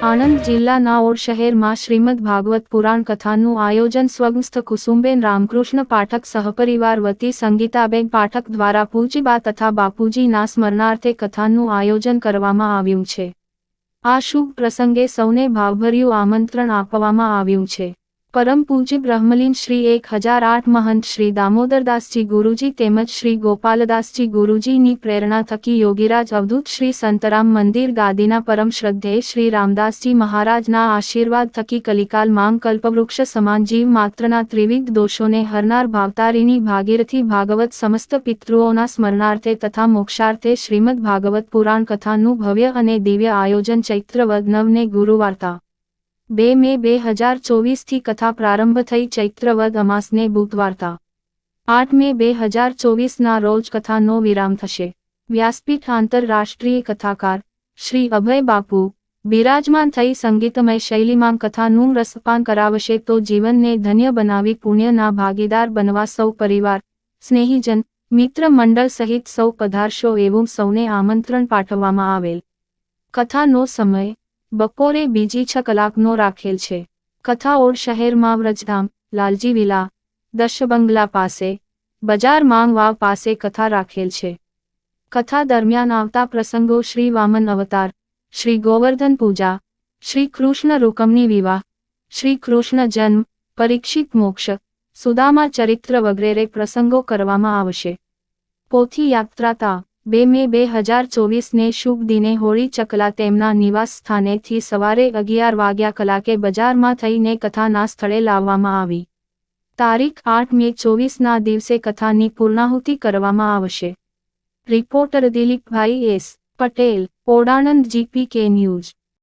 આણંદ જિલ્લાના ઓડ શહેરમાં શ્રીમદ ભાગવત પુરાણ કથાનું આયોજન સ્વગસ્થ કુસુમબેન રામકૃષ્ણ પાઠક સહપરિવાર વતી સંગીતાબેન પાઠક દ્વારા પૂજ્યબા તથા બાપુજીના સ્મરણાર્થે કથાનું આયોજન કરવામાં આવ્યું છે। આ શુભ પ્રસંગે સૌને ભાવભર્યું આમંત્રણ આપવામાં આવ્યું છે। પરમ પૂજ્ય બ્રહ્મલીન શ્રી 1008 મહંત શ્રી દામોદરદાસજી ગુરુજી તેમજ શ્રી ગોપાલદાસજી ગુરુજીની પ્રેરણા થકી યોગીરાજ અવધૂત શ્રી સંતરામ મંદિર ગાદીના પરમ શ્રદ્ધેય શ્રી રામદાસજી મહારાજના આશીર્વાદ થકી કલિકાલ માંગ કલ્પવૃક્ષ સમાન જીવ માત્રના ત્રિવિધ દોષોને હરનાર ભાવતારીની ભાગીરથી ભાગવત સમસ્ત પિતૃઓના સ્મરણાર્થે તથા મોક્ષાર્થે શ્રીમદ ભાગવત પુરાણ કથાનું ભવ્ય અને દિવ્ય આયોજન ચૈત્ર વદ 9 ને ગુરુવાર્તા 2 મે 2024 થી કથા પ્રારંભ થઈ ચૈત્ર વદ અમાસને બુધવારતા 8 મે 2024 ના રોજ કથાનો વિરામ થશે। વ્યાસપીઠ આંતરરાષ્ટ્રીય કથાકાર શ્રી અભય બાપુ બિરાજમાન થઈ સંગીતમય શૈલીમાં કથાનું રસપાન કરાવશે તો જીવનને ધન્ય બનાવી પુણ્યના ભાગીદાર બનવા સૌ પરિવાર સ્નેહીજન મિત્ર મંડળ સહિત સૌ પધારશો એવું સૌને આમંત્રણ પાઠવવામાં આવેલ। કથાનો સમય બપોરે 2:06 કલાકનો રાખેલ છે। કથા ઓડ શહેરમાં વ્રજધામ લાલજી વિલા દશબંગલા પાસે બજાર માંગ વાવ પાસે કથા રાખેલ છે। કથા દરમિયાન આવતા પ્રસંગો શ્રી વામન અવતાર શ્રી ગોવર્ધન પૂજા શ્રી કૃષ્ણ રૂકમણી વિવાહ શ્રી કૃષ્ણ જન્મ પરીક્ષિત મોક્ષ સુદામા ચરિત્ર વગેરે પ્રસંગો કરવામાં આવશે। પોથી યાત્રાતા 2 મે 2024 ને શુભ દિને હોળી ચકલા તેમના નિવાસ સ્થાનેથી સવારે 11 વાગ્યા કલાકે બજારમાં થઈને કથાના સ્થળે લાવવામાં આવી। તારીખ 8 મે 2024 ના દિવસે કથાની પૂર્ણાહુતિ કરવામાં આવશે। રિપોર્ટર દિલીપભાઈ એસ પટેલ, ઓડાણંદ GPK ન્યૂઝ।